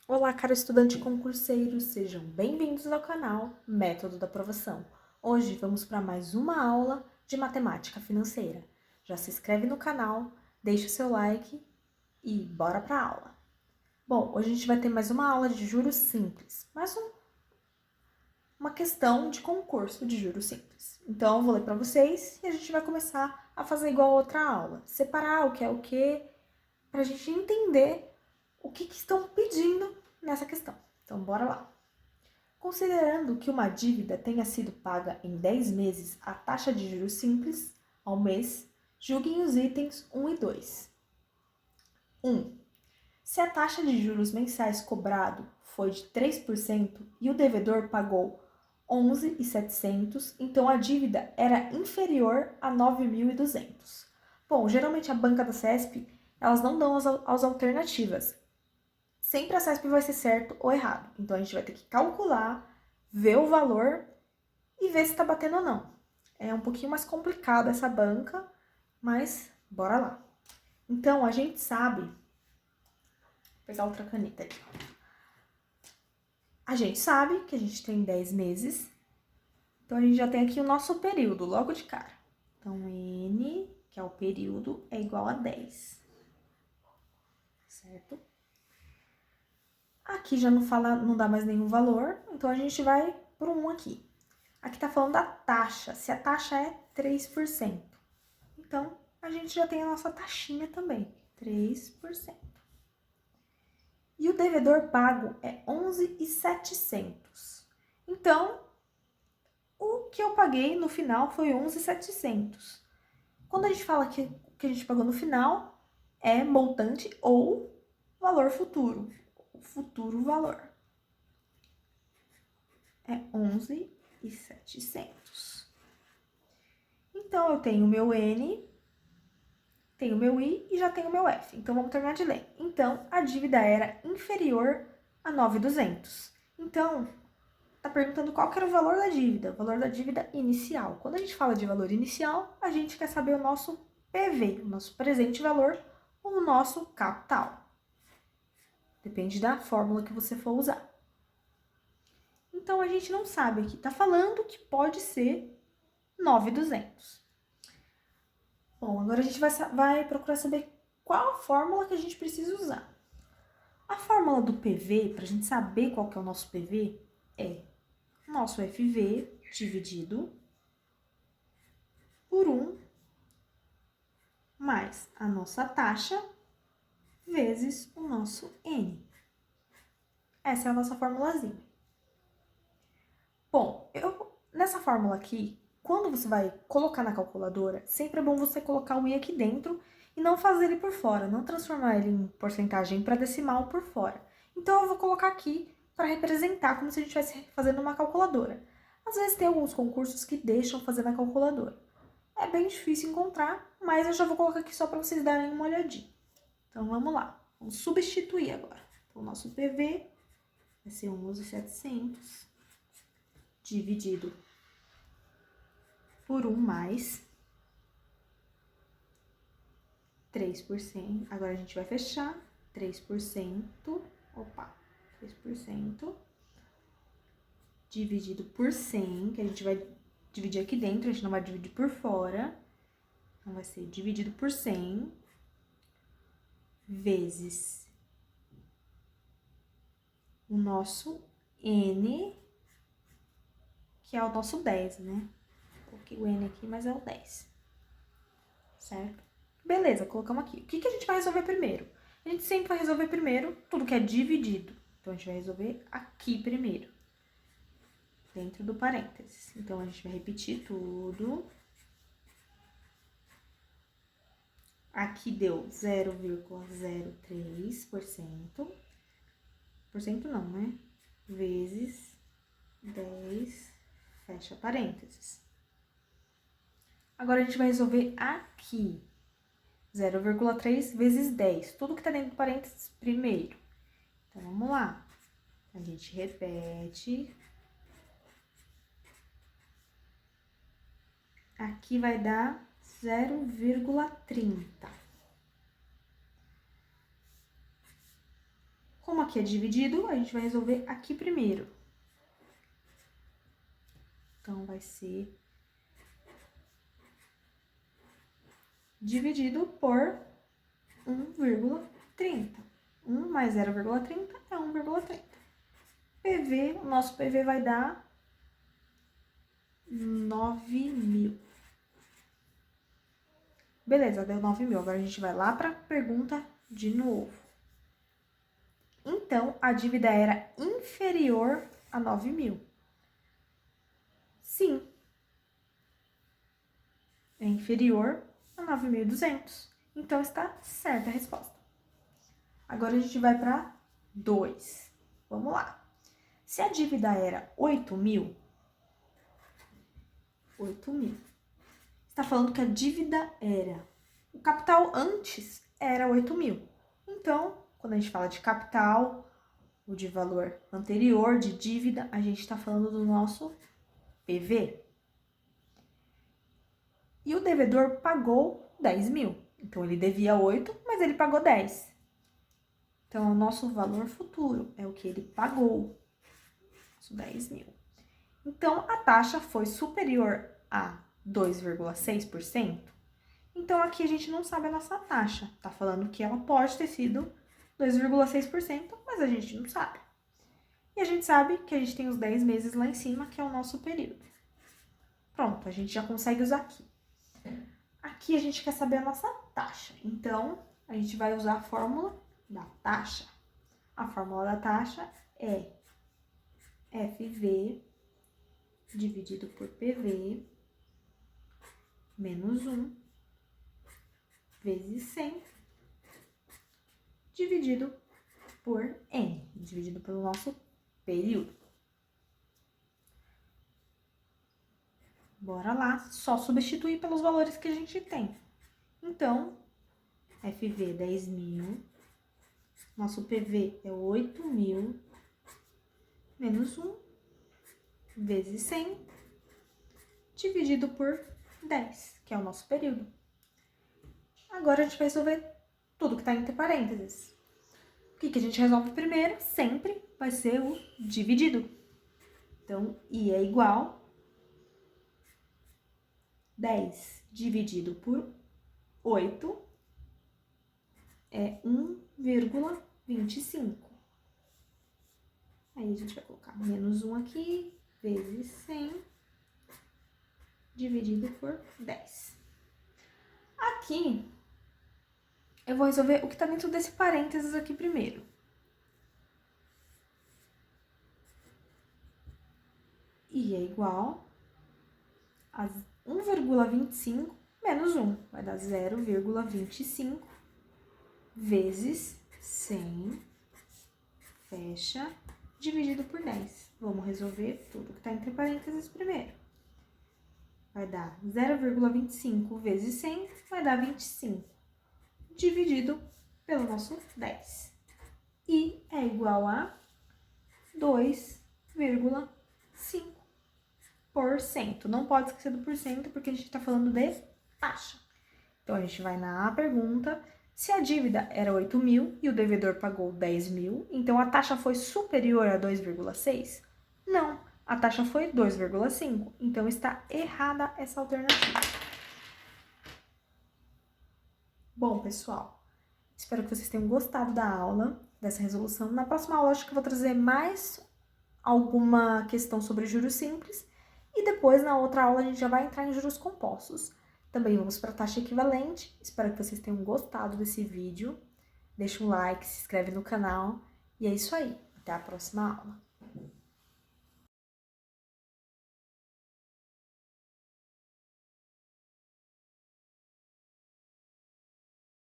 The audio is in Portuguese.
Olá, caro estudante concurseiro, sejam bem-vindos ao canal Método da Aprovação. Hoje vamos para mais uma aula de matemática financeira. Já se inscreve no canal, deixa o seu like e bora para a aula. Bom, hoje a gente vai ter mais uma aula de juros simples, uma questão de concurso de juros simples. Então, eu vou ler para vocês e a gente vai começar a fazer igual a outra aula. Separar o que é o que, para a gente entender o que estão pedindo nessa questão. Então, bora lá. Considerando que uma dívida tenha sido paga em 10 meses a taxa de juros simples ao mês, julguem os itens 1 e 2. 1. Se a taxa de juros mensais cobrado foi de 3% e o devedor pagou 11.700, então a dívida era inferior a 9.200. Bom, geralmente a banca da CESP, elas não dão as alternativas. Sempre a CESP vai ser certo ou errado. Então, a gente vai ter que calcular, ver o valor e ver se está batendo ou não. É um pouquinho mais complicado essa banca, mas bora lá. Então, a gente sabe... Vou pegar outra caneta aqui. A gente sabe que a gente tem 10 meses. Então, a gente já tem aqui o nosso período, logo de cara. Então, N, que é o período, é igual a 10. Certo? Aqui já não dá mais nenhum valor, então a gente vai por 1 aqui. Aqui tá falando da taxa, se a taxa é 3%. Então, a gente já tem a nossa taxinha também, 3%. E o devedor pago é 11.700. Então, o que eu paguei no final foi 11.700. Quando a gente fala que o que a gente pagou no final é montante ou valor futuro. O futuro valor é 11.700. Então, eu tenho o meu N, tenho o meu I e já tenho o meu F. Então, vamos terminar de ler. Então, a dívida era inferior a 9.200. Então, tá perguntando qual que era o valor da dívida. O valor da dívida inicial. Quando a gente fala de valor inicial, a gente quer saber o nosso PV, o nosso presente valor, ou o nosso capital. Depende da fórmula que você for usar. Então, a gente não sabe aqui. Tá falando que pode ser 9.200. Bom, agora a gente vai procurar saber qual a fórmula que a gente precisa usar. A fórmula do PV, para a gente saber qual que é o nosso PV, é nosso FV dividido por 1 mais a nossa taxa vezes o nosso N. Essa é a nossa formulazinha. Bom, nessa fórmula aqui, quando você vai colocar na calculadora, sempre é bom você colocar o I aqui dentro e não fazer ele por fora, não transformar ele em porcentagem para decimal por fora. Então, eu vou colocar aqui para representar como se a gente estivesse fazendo uma calculadora. Às vezes tem alguns concursos que deixam fazer na calculadora. É bem difícil encontrar, mas eu já vou colocar aqui só para vocês darem uma olhadinha. Então, vamos lá. Vamos substituir agora. Então, o nosso PV vai ser 11.700 dividido por 1 mais 3%. Agora, a gente vai fechar 3%. 3% dividido por 100, que a gente vai dividir aqui dentro, a gente não vai dividir por fora. Então, vai ser dividido por 100 vezes o nosso N, que é o nosso 10, né? Coloquei o N aqui, mas é o 10. Certo? Beleza, colocamos aqui. O que a gente vai resolver primeiro? A gente sempre vai resolver primeiro tudo que é dividido. Então, a gente vai resolver aqui primeiro, dentro do parênteses. Então, a gente vai repetir tudo. Aqui deu 0,03%. Porcento não, né? Vezes 10, fecha parênteses. Agora, a gente vai resolver aqui. 0,3 vezes 10. Tudo que tá dentro do parênteses primeiro. Então, vamos lá. A gente repete aqui vai dar 0,30. Como aqui é dividido, a gente vai resolver aqui primeiro. Então, vai ser dividido por 1,30. 1 mais 0,30 é 1,30. PV, o nosso PV vai dar 9.000. Beleza, deu 9.000. Agora a gente vai lá para a pergunta de novo. Então, a dívida era inferior a 9.000. Sim. É inferior a 9.200. Então, está certa a resposta. Agora, a gente vai para 2. Vamos lá. Se a dívida era 8.000, está falando que a dívida era... O capital antes era 8.000. Então, quando a gente fala de capital, ou de valor anterior, de dívida, a gente está falando do nosso PV. E o devedor pagou 10.000. Então, ele devia 8, mas ele pagou 10. Então, o nosso valor futuro é o que ele pagou. 10.000. Então, a taxa foi superior a 2,6%. Então, aqui a gente não sabe a nossa taxa. Tá falando que ela pode ter sido 2,6%, mas a gente não sabe. E a gente sabe que a gente tem os 10 meses lá em cima, que é o nosso período. Pronto, a gente já consegue usar aqui. Aqui a gente quer saber a nossa taxa. Então, a gente vai usar a fórmula da taxa. A fórmula da taxa é FV dividido por PV menos 1 vezes 100 dividido por N, dividido pelo nosso período. Bora lá, só substituir pelos valores que a gente tem. Então, FV 10.000, nosso PV é 8.000, menos 1 vezes 100, dividido por 10, que é o nosso período. Agora, a gente vai resolver tudo que está entre parênteses. O que a gente resolve primeiro? Sempre vai ser o dividido. Então, I é igual 10 dividido por 8 é 1,25. Aí, a gente vai colocar menos 1 aqui, vezes 100, dividido por 10. Aqui, eu vou resolver o que está dentro desse parênteses aqui primeiro. I é igual a 1,25 menos 1. Vai dar 0,25 vezes 100, fecha, dividido por 10. Vamos resolver tudo que está entre parênteses primeiro. Vai dar 0,25 vezes 100, vai dar 25, dividido pelo nosso 10. E é igual a 2,5%. Não pode esquecer do porcento, porque a gente está falando de taxa. Então, a gente vai na pergunta, se a dívida era 8.000 e o devedor pagou 10.000, então a taxa foi superior a 2,6? Não, a taxa foi 2,5, então está errada essa alternativa. Bom, pessoal, espero que vocês tenham gostado da aula, dessa resolução. Na próxima aula, acho que eu vou trazer mais alguma questão sobre juros simples e depois, na outra aula, a gente já vai entrar em juros compostos. Também vamos para a taxa equivalente. Espero que vocês tenham gostado desse vídeo. Deixa um like, se inscreve no canal e é isso aí. Até a próxima aula.